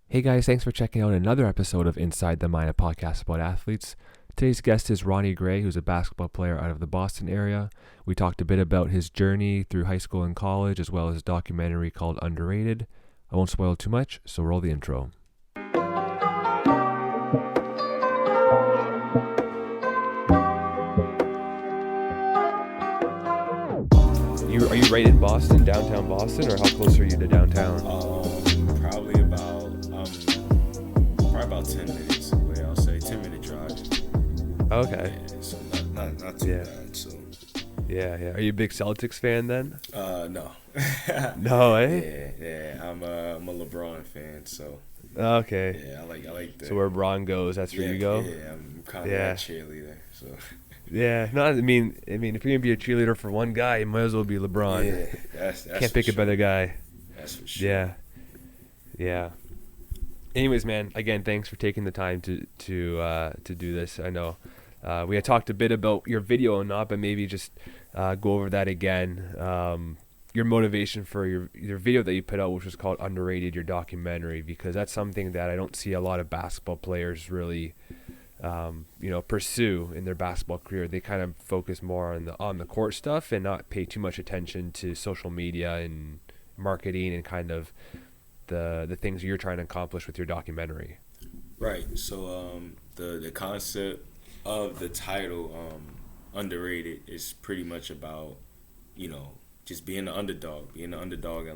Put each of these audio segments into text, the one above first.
Hey guys, thanks for checking out another episode of Inside the Mind, a podcast about athletes. Today's guest is Ronnie Gray, who's a basketball player out of the Boston area. We talked a bit about his journey through high school and college, as well as a documentary called Underrated. I won't spoil too much, so roll the intro. Are you right in Boston, downtown Boston, or how close are you to downtown? Probably about 10 minutes away. I'll say 10-minute drive. Okay. Yeah, so not too bad. So Yeah. Are you a big Celtics fan then? no. No, eh? Yeah. I'm a LeBron fan. So Okay. yeah, I like that. So where Bron goes, that's where you go? Yeah, I'm kind of Yeah. a cheerleader. So Yeah, no, I mean, if you're gonna be a cheerleader for one guy, you might as well be LeBron. yeah, that's Can't pick a better guy. That's for sure. Yeah. Anyways, man, again, thanks for taking the time to do this. I know we had talked a bit about your video and not, but maybe just go over that again. Your motivation for your video that you put out, which was called Underrated, your documentary, because that's something that I don't see a lot of basketball players really pursue in their basketball career. They kind of focus more on the court stuff and not pay too much attention to social media and marketing and kind of the things you're trying to accomplish with your documentary. Right. So the concept of the title Underrated is pretty much about just being the underdog in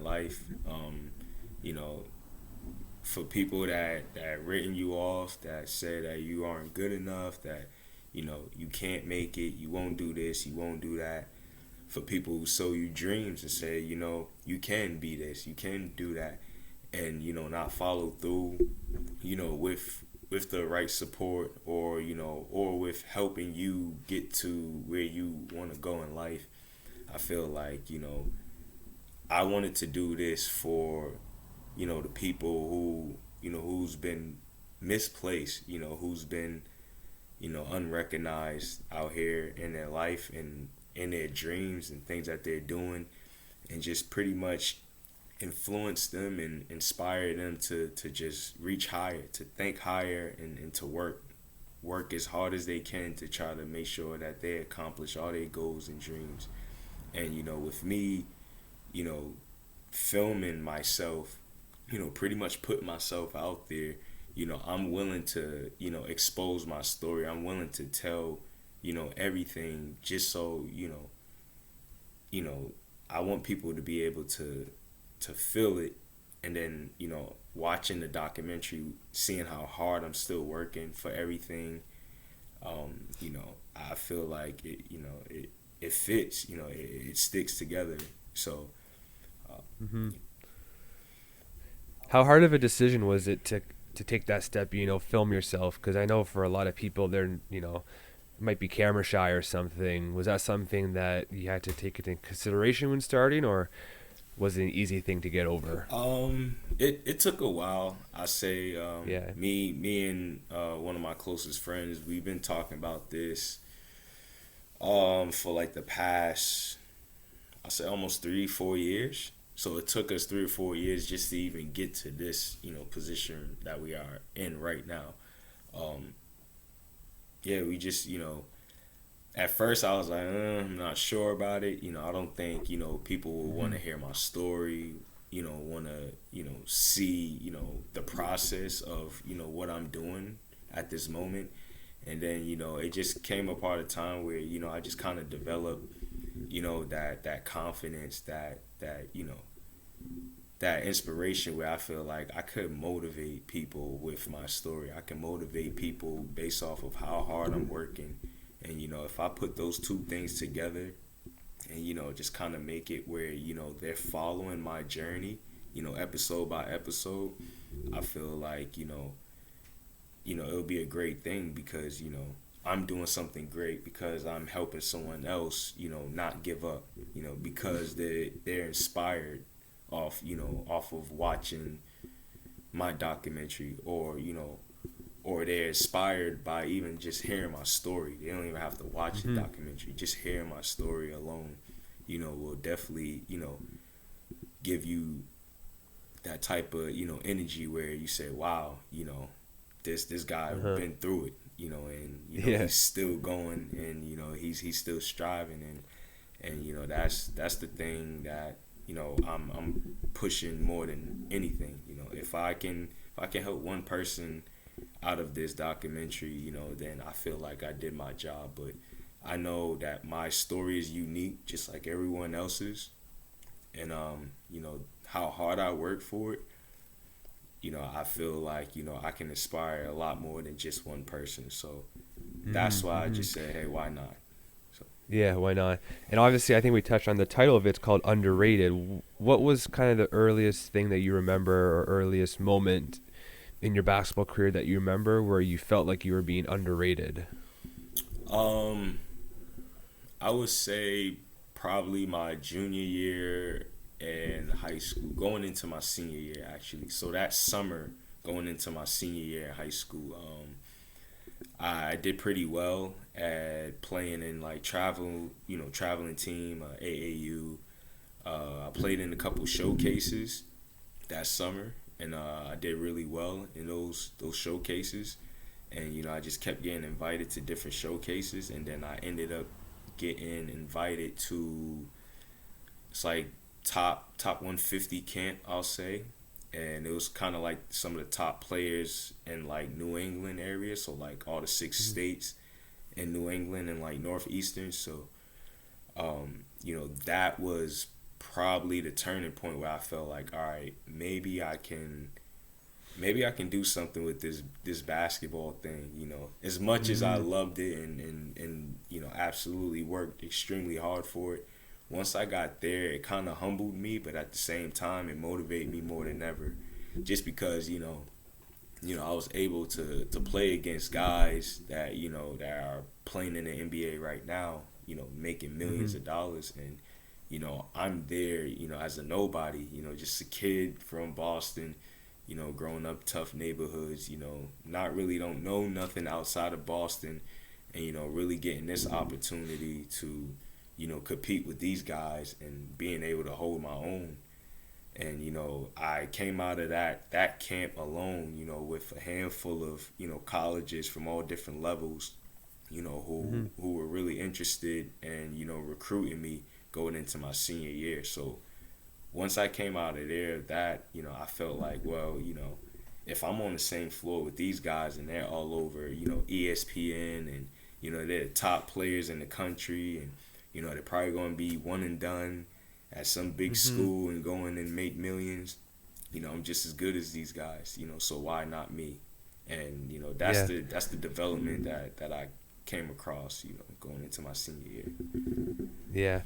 life. You know, for people that written you off, that say that you aren't good enough, that you can't make it, you won't do this, you won't do that. For people who sow you dreams and say you can be this, you can do that, and not follow through with the right support, or or with helping you get to where you want to go in life. I feel like I wanted to do this for the people who's been misplaced, who's been unrecognized out here in their life and in their dreams and things that they're doing, and just pretty much influence them and inspire them to just reach higher, to think higher, and to work as hard as they can to try to make sure that they accomplish all their goals and dreams. And with me, filming myself, pretty much put myself out there, I'm willing to expose my story. I'm willing to tell everything, just so I want people to be able to feel it. And then watching the documentary, seeing how hard I'm still working for everything, I feel like it fits, it sticks together. So How hard of a decision was it to take that step, film yourself? Because I know for a lot of people, they're, might be camera shy or something. Was that something that you had to take into consideration when starting, or was it an easy thing to get over? It took a while. I say, Yeah. me and one of my closest friends, we've been talking about this for like the past, I say, almost 3-4 years. So it took us 3 or 4 years just to even get to this position that we are in right now. We just at first I was like, I'm not sure about it. I don't think people will want to hear my story, want to see the process of what I'm doing at this moment. And then it just came a part of time where I just kind of developed that confidence, that inspiration, where I feel like I could motivate people with my story. I can motivate people based off of how hard I'm working. And if I put those two things together and just kind of make it where they're following my journey, episode by episode, I feel like it'll be a great thing, because I'm doing something great, because I'm helping someone else not give up, because they're inspired off of watching my documentary, or they're inspired by even just hearing my story. They don't even have to watch the documentary. Just hearing my story alone, will definitely, give you that type of, energy where you say, wow, this guy Uh-huh. been through it, and Yeah. he's still going, and he's still striving, and that's the thing that I'm pushing more than anything. If I can help one person out of this documentary, then I feel like I did my job. But I know that my story is unique, just like everyone else's, and how hard I work for it. I feel like I can inspire a lot more than just one person. So that's why I Mm-hmm. just said, hey, why not? So Yeah, why not? And obviously, I think we touched on the title of it's called Underrated. What was kind of the earliest thing that you remember or earliest moment in your basketball career that you remember where you felt like you were being underrated? um, I would say probably my junior year in high school, going into my senior year actually. So that summer, going into my senior year in high school, I did pretty well at playing in like traveling team, AAU. I played in a couple showcases that summer, and I did really well in those showcases. And I just kept getting invited to different showcases, and then I ended up getting invited to, it's like top 150 camp, I'll say. And it was kind of like some of the top players in like New England area, so like all the six Mhm. states in New England and like northeastern. So that was probably the turning point where I felt like, all right, maybe I can do something with this basketball thing. As much as I Mhm. loved it, and absolutely worked extremely hard for it. Once I got there, it kind of humbled me, but at the same time, it motivated me more than ever, just because I was able to play against guys that that are playing in the NBA right now, making millions Mhm. of dollars, and I'm there, as a nobody, just a kid from Boston, growing up tough neighborhoods, not really don't know nothing outside of Boston, and really getting this opportunity to compete with these guys and being able to hold my own. And I came out of that camp alone, with a handful of colleges from all different levels, who Mhm. were really interested in recruiting me going into my senior year. So once I came out of there, that I felt like, well, if I'm on the same floor with these guys and they're all over, ESPN, and they're the top players in the country, and they're probably going to be one and done at some big Mhm. school and going and make millions. I'm just as good as these guys. So why not me? And that's Yeah. the development that I came across. Going into my senior year. Yeah.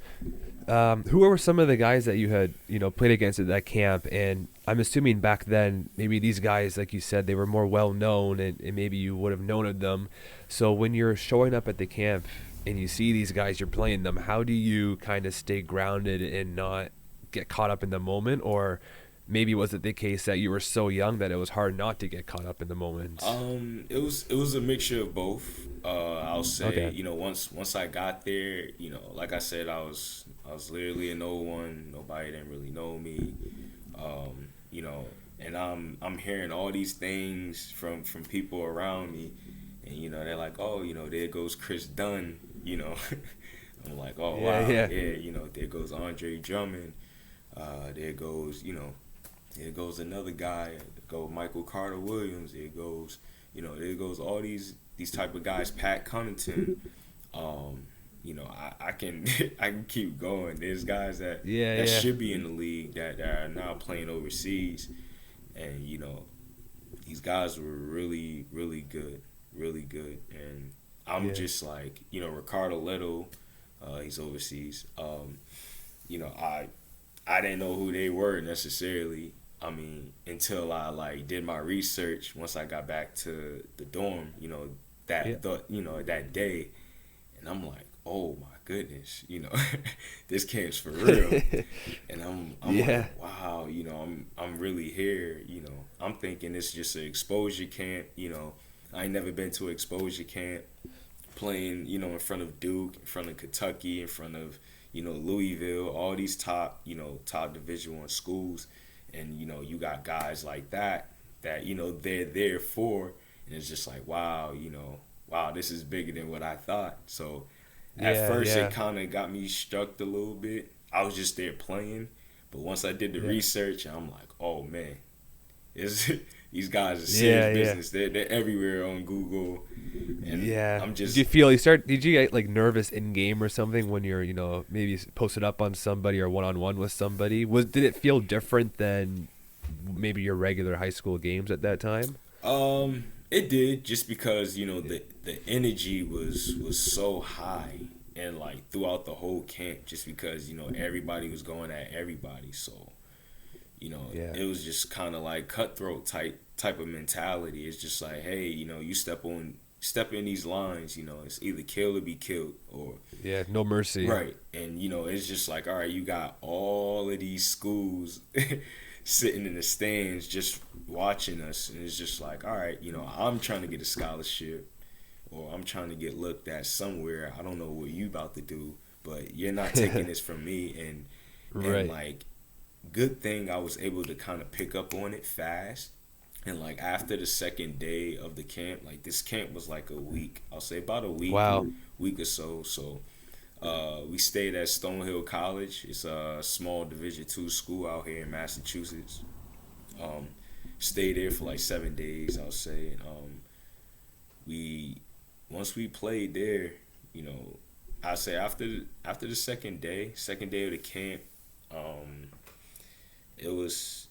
Who were some of the guys that you had, played against at that camp? And I'm assuming back then, maybe these guys, like you said, they were more well known, and maybe you would have known of them. So when you're showing up at the camp and you see these guys, you're playing them, how do you kind of stay grounded and not get caught up in the moment? Or maybe was it the case that you were so young that it was hard not to get caught up in the moment? It was a mixture of both. I'll say, Okay. once I got there, like I said, I was literally a no one. Nobody didn't really know me. Um, you know, and I'm hearing all these things from people around me, and they're like, oh, there goes Chris Dunn. I'm like, oh Yeah, wow, yeah. yeah, there goes Andre Drummond. There goes, there goes another guy. Go Michael Carter Williams. There goes all these type of guys. Pat Connaughton. I can I can keep going. There's guys that Yeah, that yeah. should be in the league that are now playing overseas, and these guys were really really good, really good. And I'm Yeah. just like Ricardo Leto, he's overseas. I didn't know who they were necessarily. I mean, until I like did my research once I got back to the dorm, Yeah. that day, and I'm like, oh my goodness, this camp's for real, and I'm like, Yeah. wow, I'm really here, I'm thinking it's just an exposure camp, I ain't never been to an exposure camp, playing, in front of Duke, in front of Kentucky, in front of, Louisville, all these top Division I schools, and you know, you got guys like that you know they're there for, and it's just like, wow, you know, wow, this is bigger than what I thought. So at Yeah, first yeah, it kind of got me struck a little bit. I was just there playing, but once I did the yeah, research, I'm like, oh man, is these guys are serious yeah, yeah. business. They're everywhere on Google, and Yeah. I'm Did just you feel you start? Did you get like nervous in game or something when you're, maybe posted up on somebody or one on one with somebody? Did it feel different than maybe your regular high school games at that time? it did, just because you know the energy was so high, and like throughout the whole camp, just because you know everybody was going at everybody. So you know, Yeah. it was just kind of like cutthroat type of mentality. It's just like, hey, you know, you step in these lines, you know, it's either kill or be killed, or Yeah. No mercy. right. And you know, it's just like, all right, you got all of these schools sitting in the stands just watching us, and it's just like, all right, you know, I'm trying to get a scholarship, or I'm trying to get looked at somewhere. I don't know what you about to do, but you're not taking this from me. And Right. like, good thing I was able to kind of pick up on it fast. And like after the second day of the camp, like this camp was like a week. I'll say about a Wow. week or so. So we stayed at Stonehill College. It's a small Division II school out here in Massachusetts. Um, Stayed there for like 7 days, I'll say. We Once we played there, you know, I say after the second day of the camp, um, it was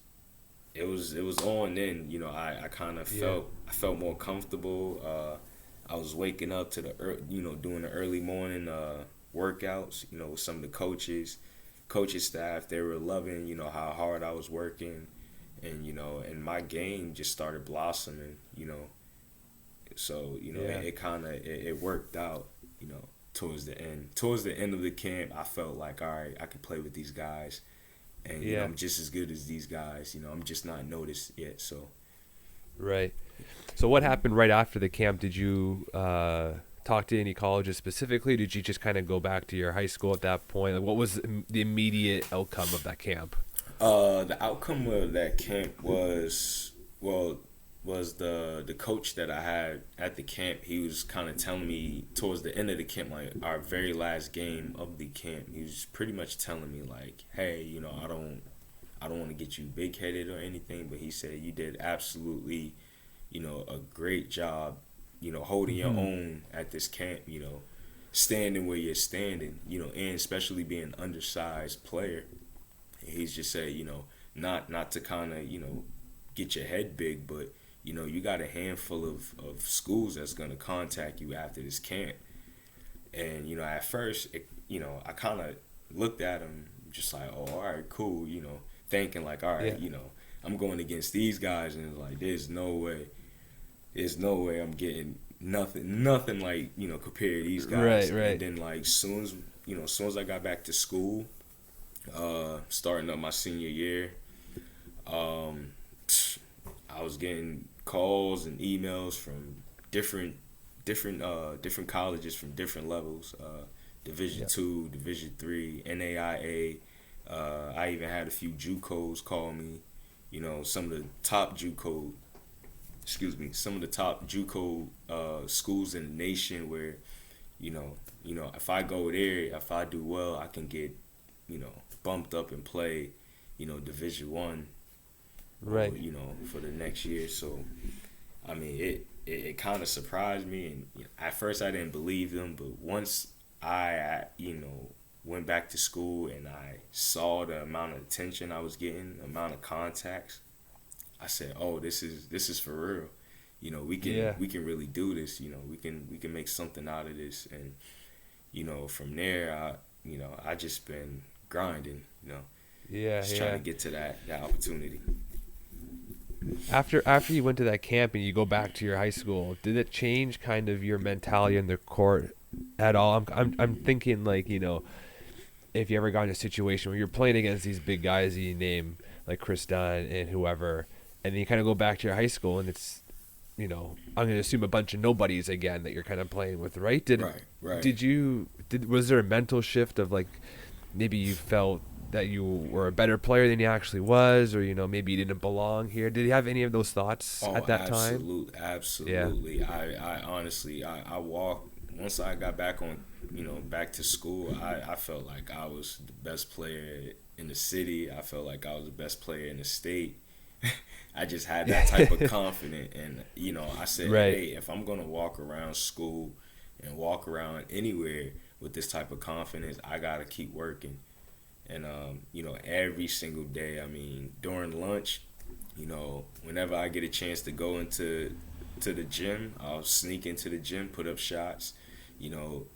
it was on then. You know, I kind of Yeah. felt more comfortable. I was waking up to you know, doing the early morning workouts, you know, with some of the coaches staff. They were loving, you know, how hard I was working, and you know, and my game just started blossoming, you know. So you know, Yeah. it kind of it worked out, you know. Towards the end of the camp, I felt like, all right, I can play with these guys, and you know, Yeah. I'm just as good as these guys. You know, I'm just not noticed yet. So Right. So what happened right after the camp? Did you talk to any colleges specifically? Did you just kind of go back to your high school at that point? Like, what was the immediate outcome of that camp? the outcome of that camp was, well, was the coach that I had at the camp. He was kind of telling me towards the end of the camp, like our very last game of the camp, he was pretty much telling me like, hey, you know, I don't want to get you big headed or anything, but he said you did absolutely, you know, a great job, you know, holding your Hmm. own at this camp, you know, standing where you're standing, you know, and especially being an undersized player. He's just said, you know, not to kind of, you know, get your head big, but you know, you got a handful of schools that's gonna contact you after this camp. And you know, at first, you know, I kind of looked at him just like, oh, all right, cool, you know, thinking like, all right, Yeah. you know, I'm going against these guys, and it's like, there's no way I'm getting nothing like, you know, compared to these Right. guys. And Right. then like soon as I got back to school, starting up my senior year, um, I was getting calls and emails from different colleges from different levels, Division Yeah. Two, Division III, NAIA. I even had a few JUCOs call me. You know, some of the top JUCO schools in the nation, where you know, if I go there, if I do well, I can get, you know, bumped up and play, you know, Division I, or Right. you know, for the next year. So I mean, it kind of surprised me, and you know, at first I didn't believe them, but once I you know, went back to school and I saw the amount of attention I was getting, the amount of contacts, I said, oh, this is for real. You know, Yeah. we can really do this. You know, we can make something out of this. And you know, from there, I just been grinding. You know, Yeah. just trying Yeah. to get to that opportunity. After you went to that camp and you go back to your high school, did it change kind of your mentality in the court at all? I'm thinking like, if you ever got in a situation where you're playing against these big guys that you name, like Chris Dunn and whoever, and then you kind of go back to your high school and it's, I'm going to assume a bunch of nobodies again that you're kind of playing with, right? Right. Was there a mental shift of like, maybe you felt that you were a better player than you actually was, or maybe you didn't belong here? Did you have any of those thoughts at that time? Yeah. Absolutely. I honestly, I walked once I got back on, back to school. I felt like I was the best player in the city. I felt like I was the best player in the state. I just had that type of confidence, and I said, Right. hey, if I'm gonna walk around school and walk around anywhere with this type of confidence, I gotta keep working. And every single day. I mean, during lunch, whenever I get a chance to go to the gym, I'll sneak into the gym, put up shots. You know,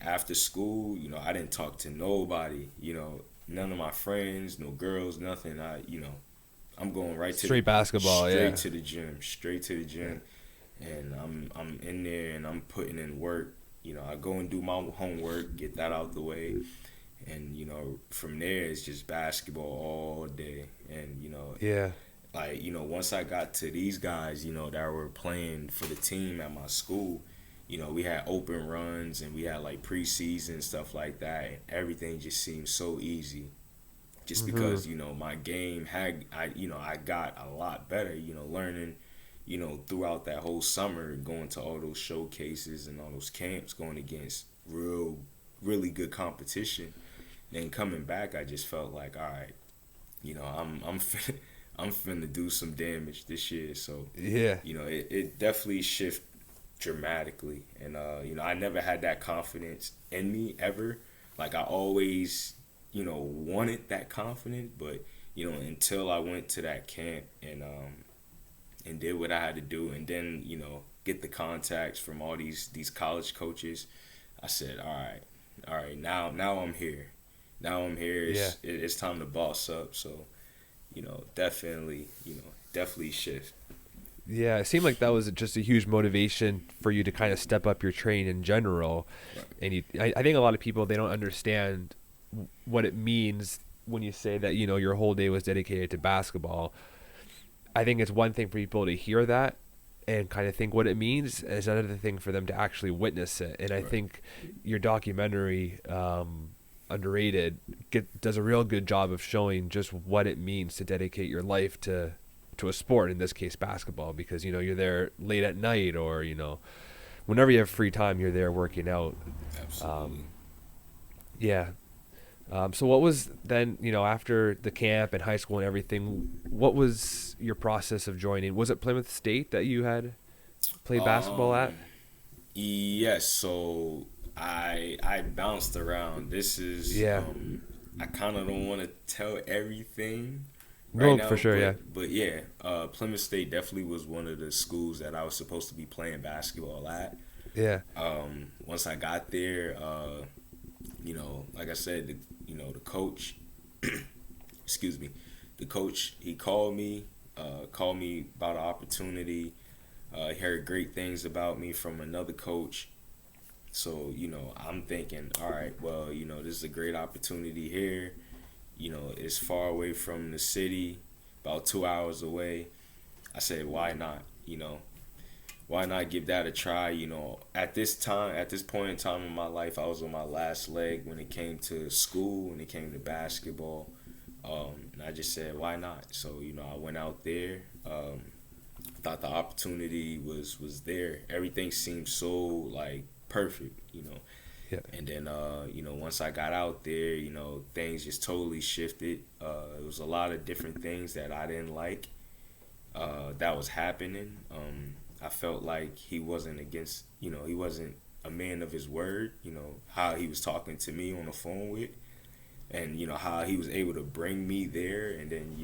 After school, I didn't talk to nobody. None of my friends, no girls, nothing. I'm going right to Straight basketball, straight yeah. to the gym, straight to the gym, and I'm in there and I'm putting in work. I go and do my homework, get that out the way, and from there it's just basketball all day. And Yeah. once I got to these guys, that were playing for the team at my school, we had open runs and we had like preseason stuff like that, and everything just seemed so easy. Just because my game I got a lot better. Learning, throughout that whole summer, going to all those showcases and all those camps, going against really good competition. Then coming back, I just felt like, all right, I'm finna do some damage this year. So Yeah. it definitely shifted dramatically, and I never had that confidence in me ever. Like I always wanted that confidence, but until I went to that camp and did what I had to do, and then get the contacts from all these college coaches, I said, all right, now I'm here. Now I'm here. Yeah. It's time to boss up. So, definitely, definitely shift. Yeah, it seemed like that was just a huge motivation for you to kind of step up your training in general. Right. And I think a lot of people, they don't understand what it means when you say that your whole day was dedicated to basketball. I think it's one thing for people to hear that and kind of think what it means, and it's another thing for them to actually witness it. And I Right. think your documentary, Underrated, does a real good job of showing just what it means to dedicate your life to a sport, in this case basketball, because you're there late at night, or whenever you have free time, you're there working out. Absolutely. Yeah. So what was then, after the camp and high school and everything, what was your process of joining? Was it Plymouth State that you had played basketball at? Yes. So I bounced around. This is Yeah. I kind of don't want to tell everything No, right now, for sure, but, yeah. But yeah, Plymouth State definitely was one of the schools that I was supposed to be playing basketball at. Yeah. Once I got there, like I said, the coach, excuse me, the coach, he called me about an opportunity. He heard great things about me from another coach. So, I'm thinking, all right, well, this is a great opportunity here. It's far away from the city, about 2 hours away. I said, why not? Why not give that a try? At this point in time in my life, I was on my last leg when it came to school, when it came to basketball. And I just said, why not? So, I went out there. Thought the opportunity was there. Everything seemed so, like, perfect, Yeah. And then, once I got out there, things just totally shifted. It was a lot of different things that I didn't like that was happening. I felt like he wasn't he wasn't a man of his word, how he was talking to me on the phone with, and, how he was able to bring me there, and then,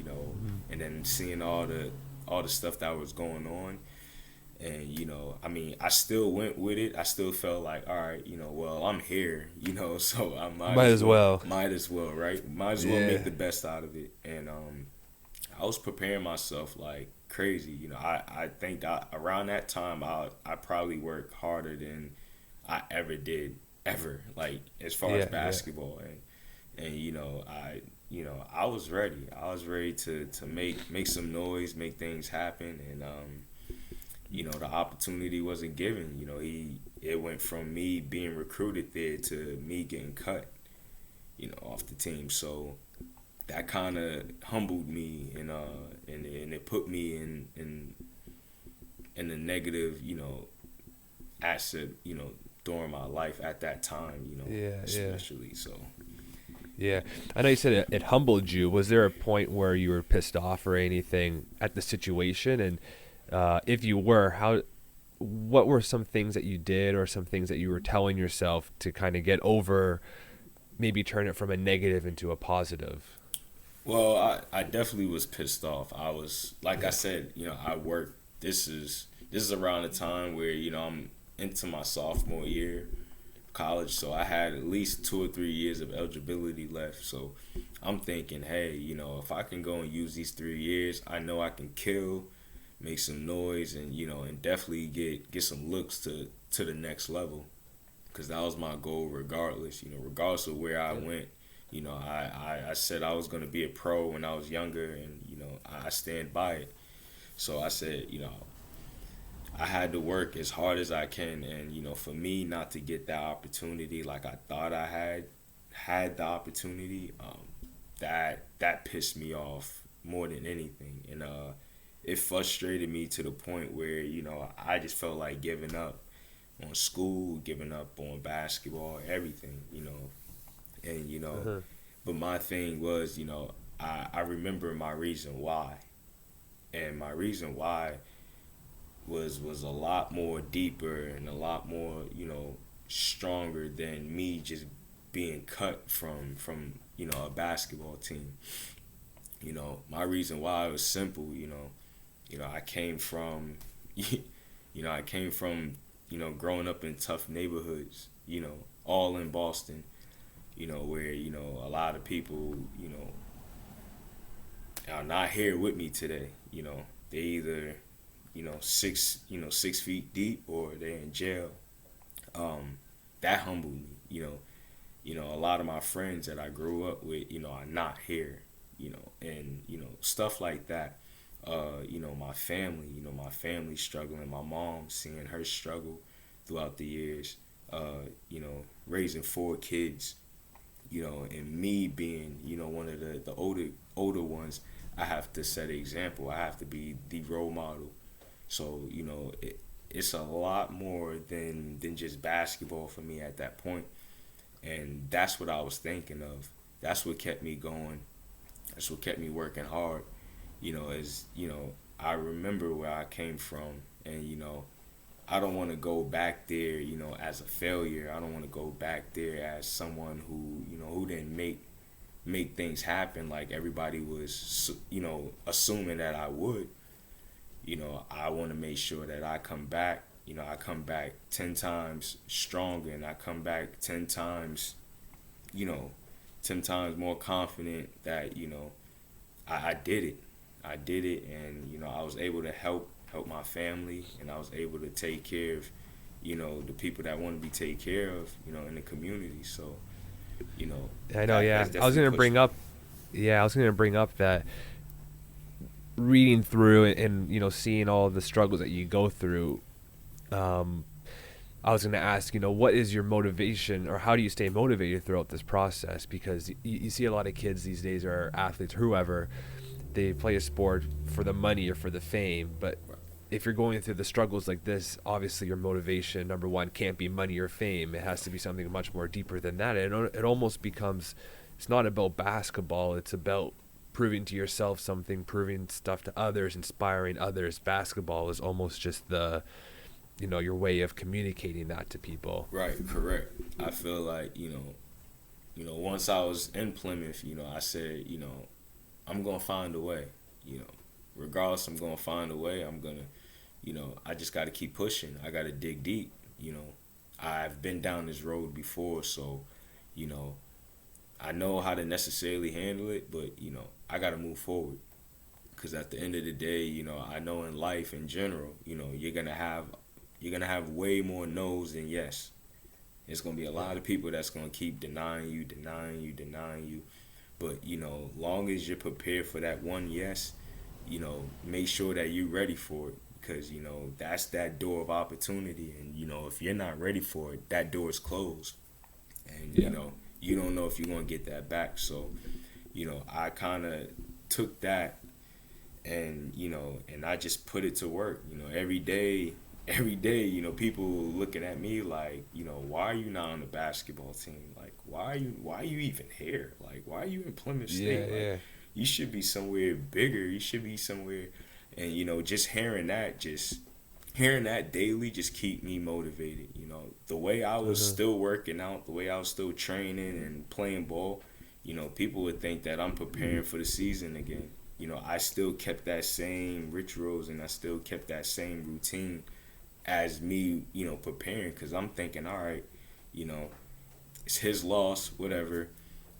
and then seeing all the stuff that was going on. And, I still went with it. I still felt like, all right, well, I'm here, so I Might as well. Might as well, right? Might as well Yeah. make the best out of it. And I was preparing myself like crazy. I think that around that time, I probably worked harder than I ever did, ever, like, as far as Yeah, basketball. And I was ready. I was ready to make some noise, make things happen. And, the opportunity wasn't given. It went from me being recruited there to me getting cut. off the team. So that kind of humbled me, and it put me in a negative, asset, during my life at that time, Yeah, yeah. especially. So Yeah, I know you said it humbled you. Was there a point where you were pissed off or anything at the situation? And if you were, what were some things that you did or some things that you were telling yourself to kind of get over, maybe turn it from a negative into a positive? well, I definitely was pissed off. I was, like I said, I worked. This is around the time where I'm into my sophomore year of college, so I had at least 2 or 3 years of eligibility left. So I'm thinking, hey, if I can go and use these 3 years, I know I can kill, make some noise, and definitely get some looks to the next level, because that was my goal regardless. Regardless of where I went. I said I was going to be a pro when I was younger, and I stand by it. So I said, I had to work as hard as I can, and for me not to get that opportunity like I thought I had the opportunity, that pissed me off more than anything, and it frustrated me to the point where I just felt like giving up on school, giving up on basketball, everything, and Uh-huh. but my thing was, I remember my reason why, and my reason why was a lot more deeper and a lot more, stronger than me just being cut from a basketball team. My reason why was simple. I came from, growing up in tough neighborhoods. All in Boston. Where a lot of people, are not here with me today. They either 6 feet deep, or they're in jail. That humbled me. A lot of my friends that I grew up with, are not here. And stuff like that. My family struggling. My mom, seeing her struggle throughout the years. Raising 4 kids. And me being, one of the older ones. I have to set an example. I have to be the role model. So it's a lot more than just basketball for me at that point, and that's what I was thinking of. That's what kept me going. That's what kept me working hard. As I remember where I came from, and I don't want to go back there, as a failure. I don't want to go back there as someone who didn't make things happen like everybody was, assuming that I would. I want to make sure that I come back. I come back 10 times stronger, and I come back 10 times, 10 times more confident that, I did it. I did it, and, I was able to help my family, and I was able to take care of, the people that want to be taken care of, in the community. So, I know. that Yeah, that's definitely pushed me. I was gonna bring up that reading through and seeing all the struggles that you go through. Um, I was going to ask, what is your motivation, or how do you stay motivated throughout this process? Because you see a lot of kids these days, or athletes, whoever, they play a sport for the money or for the fame. But if you're going through the struggles like this, obviously your motivation, number one, can't be money or fame. It has to be something much more deeper than that. It almost becomes, it's not about basketball. It's about proving to yourself something, proving stuff to others, inspiring others. Basketball is almost just your way of communicating that to people. Right, correct. I feel like, once I was in Plymouth, I said, I'm going to find a way, regardless, I'm going to find a way. I'm going to, I just got to keep pushing. I got to dig deep, I've been down this road before, so, I know how to necessarily handle it, but, I got to move forward. Because at the end of the day, I know in life in general, you're going to have way more no's than yes. There's going to be a lot of people that's going to keep denying you. But, long as you're prepared for that one yes, make sure that you're ready for it. Because, that's that door of opportunity. And, if you're not ready for it, that door is closed. And, Yeah. you don't know if you're gonna get that back. So, I kind of took that, and and I just put it to work. Every day, people looking at me like, why are you not on the basketball team? Like, why are you even here? Like, why are you in Plymouth Yeah, State? Like, yeah. you should be somewhere bigger. You should be somewhere, and just hearing that daily just keep me motivated. The way I was Uh-huh. still working out, the way I was still training and playing ball, people would think that I'm preparing for the season again. I still kept that same rituals and I still kept that same routine as me, preparing, because I'm thinking, all right, you know, it's his loss, whatever.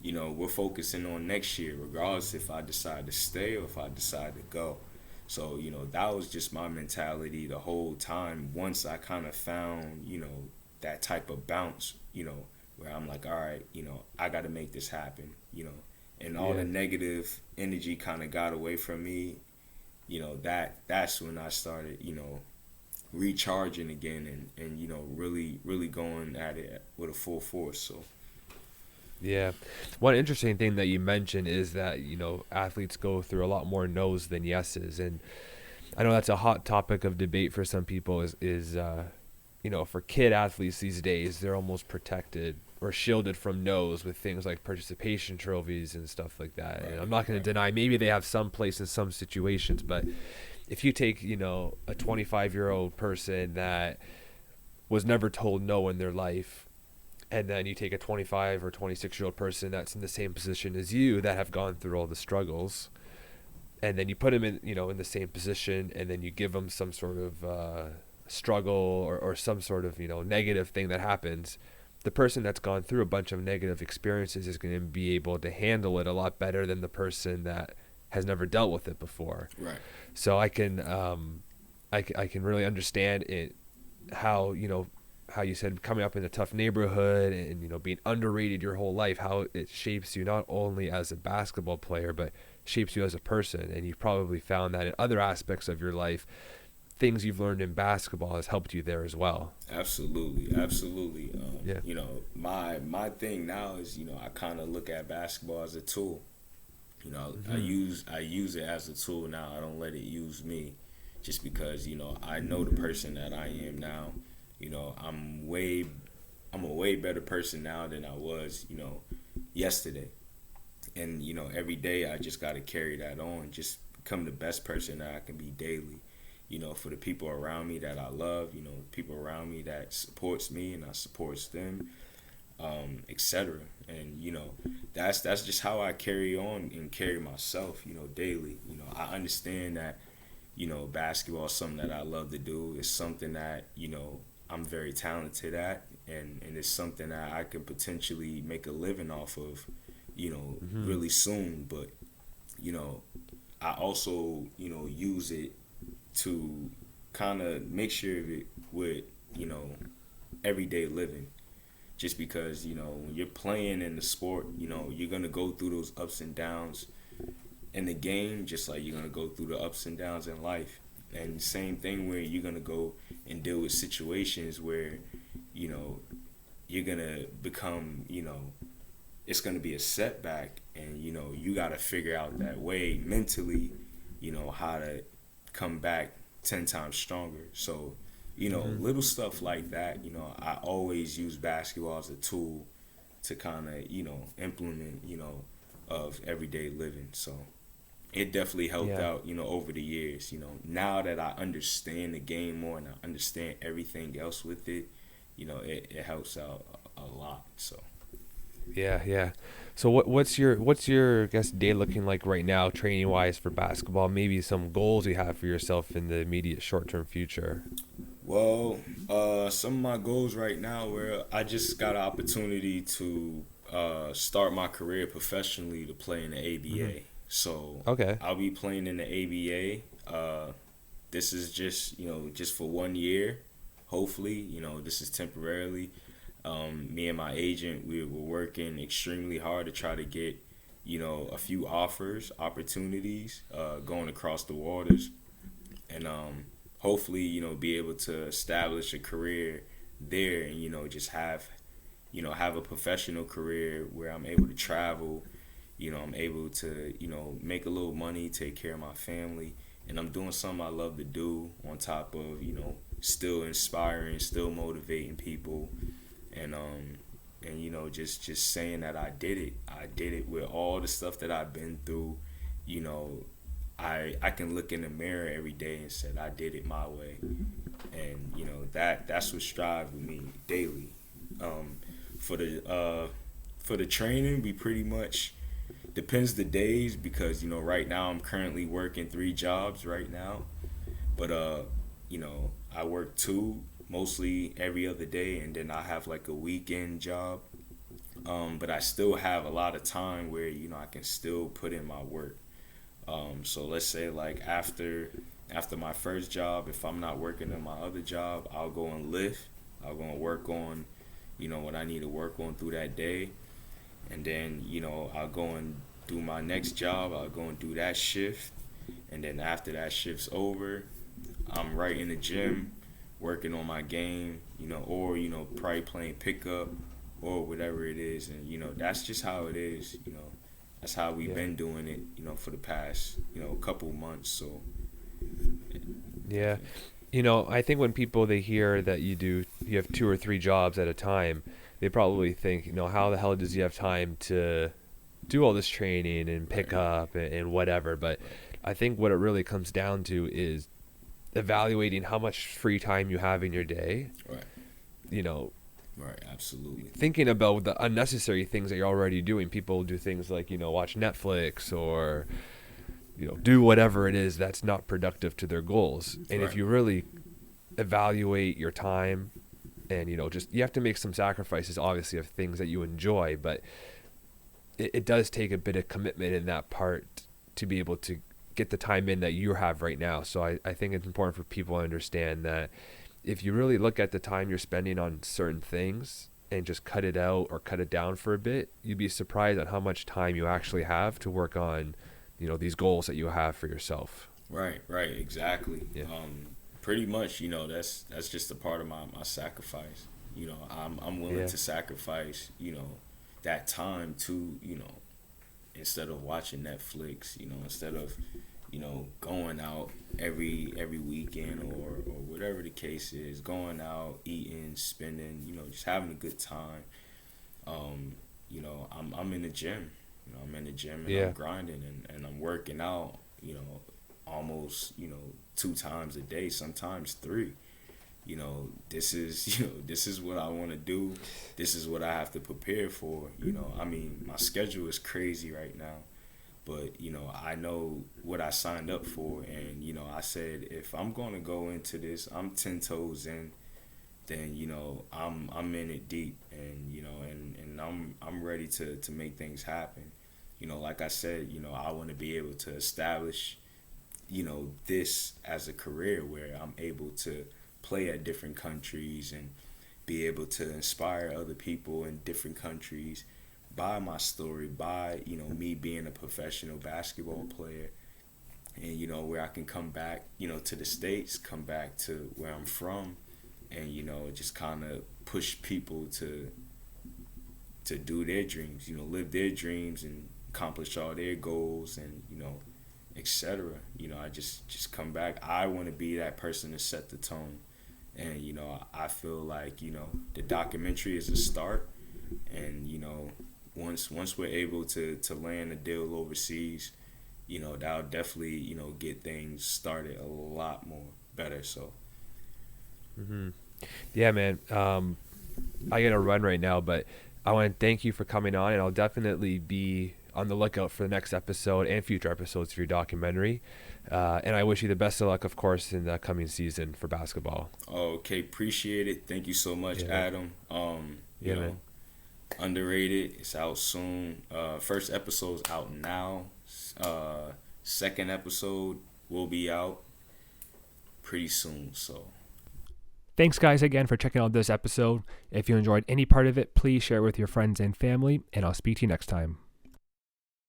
We're focusing on next year, regardless if I decide to stay or if I decide to go. So, that was just my mentality the whole time. Once I kind of found, that type of bounce, where I'm like, all right, I got to make this happen, and all the Yeah. negative energy kind of got away from me. That's when I started, recharging again, and really really going at it with a full force. So Yeah. One interesting thing that you mentioned is that, athletes go through a lot more no's than yeses. And I know that's a hot topic of debate for some people for kid athletes these days, they're almost protected or shielded from no's with things like participation trophies and stuff like that. And I'm right, not going to right, deny maybe they have some place in some situations, but if you take, a 25-year-old person that was never told no in their life, and then you take a 25 or 26-year-old person that's in the same position as you that have gone through all the struggles, and then you put them in the same position, and then you give them some sort of struggle or some sort of negative thing that happens. The person that's gone through a bunch of negative experiences is going to be able to handle it a lot better than the person that has never dealt with it before. right. So I can really understand it, how how you said coming up in a tough neighborhood and being underrated your whole life, how it shapes you not only as a basketball player but shapes you as a person. And you've probably found that in other aspects of your life, things you've learned in basketball has helped you there as well. Absolutely, absolutely. Yeah. My thing now is, I kind of look at basketball as a tool. Hmm. I use it as a tool now. I don't let it use me, just because I know the person that I am now. I'm a way better person now than I was yesterday. And every day I just got to carry that on, just become the best person that I can be daily. For the people around me that I love, people around me that supports me and I supports them, etc. And that's just how I carry on and carry myself, daily. I understand that basketball is something that I love to do. It's something that I'm very talented at, and it's something that I could potentially make a living off of, Hmm. really soon. But you know, I also use it to kind of make sure of it with everyday living. Just because when you're playing in the sport, you're gonna go through those ups and downs in the game, just like you're gonna go through the ups and downs in life. And same thing where you're gonna go and deal with situations where you know you're gonna become it's gonna be a setback, and you gotta figure out that way mentally, how to come back 10 times stronger. So Hmm. little stuff like that. I always use basketball as a tool to kind of implement of everyday living. So it definitely helped Yeah. out over the years. Now that I understand the game more and I understand everything else with it, it helps out a lot. So Yeah, yeah. So what's your I guess day looking like right now, training wise for basketball? Maybe some goals you have for yourself in the immediate short term future. well, some of my goals right now, where I just got an opportunity to start my career professionally to play in the Hmm. ABA. So Okay. I'll be playing in the ABA. This is just just for 1 year. Hopefully, this is temporarily. Me and my agent, we were working extremely hard to try to get a few opportunities, going across the waters, and hopefully be able to establish a career there, and just have have a professional career where I'm able to travel. I'm able to, make a little money, take care of my family, and I'm doing something I love to do on top of, still inspiring, still motivating people, and just saying that I did it. I did it with all the stuff that I've been through. You know, I can look in the mirror every day and say I did it my way, and that's what strives with me daily. For the training, we pretty much depends the days because right now I'm currently working 3 jobs right now, but I work 2 mostly every other day, and then I have like a weekend job. But I still have a lot of time where I can still put in my work. So let's say like after my first job, if I'm not working in my other job, I'll go and lift. I'll go and work on what I need to work on through that day, and then I'll go and do my next job. I'll go and do that shift, and then after that shift's over, I'm right in the gym working on my game, or probably playing pickup or whatever it is, and that's just how it is. That's how we've been doing it, for the past couple months. So yeah. I think when people, they hear that you have 2 or 3 jobs at a time, they probably think, how the hell does he have time to do all this training and pick up and whatever. But I think what it really comes down to is evaluating how much free time you have in your day. Right. Right, absolutely. Thinking about the unnecessary things that you're already doing. People do things like, watch Netflix or do whatever it is that's not productive to their goals. And if you really evaluate your time and, you have to make some sacrifices, obviously, of things that you enjoy, but it does take a bit of commitment in that part to be able to get the time in that you have right now. So I think it's important for people to understand that if you really look at the time you're spending on certain things and just cut it out or cut it down for a bit, you'd be surprised at how much time you actually have to work on these goals that you have for yourself. Right, exactly. Yeah. Pretty much, that's just a part of my sacrifice. I'm willing to sacrifice, that time to, instead of watching Netflix, instead of, going out every weekend or whatever the case is, going out, eating, spending, just having a good time. I'm in the gym. I'm in the gym and I'm grinding and I'm working out, almost, 2 times a day, sometimes 3. This is what I want to do. This is what I have to prepare for. My schedule is crazy right now, but, I know what I signed up for. And, I said, if I'm going to go into this, I'm 10 toes in, then, I'm in it deep and, and I'm ready to make things happen. Like I said, I want to be able to establish, this as a career where I'm able to play at different countries and be able to inspire other people in different countries by my story, by, me being a professional basketball player. And, where I can come back, to the States, come back to where I'm from and, just kind of push people to do their dreams, live their dreams and accomplish all their goals and, etc. I just come back. I want to be that person to set the tone. And, I feel like, the documentary is a start. And, once we're able to land a deal overseas, that'll definitely, get things started a lot more better. So. Mm-hmm. Yeah, man. I got to run right now, but I want to thank you for coming on, and I'll definitely be on the lookout for the next episode and future episodes for your documentary. And I wish you the best of luck, of course, in the coming season for basketball. Okay, appreciate it. Thank you so much, Adam. Man. Underrated. It's out soon. First episode's out now. Second episode will be out pretty soon. So. Thanks, guys, again for checking out this episode. If you enjoyed any part of it, please share it with your friends and family, and I'll speak to you next time.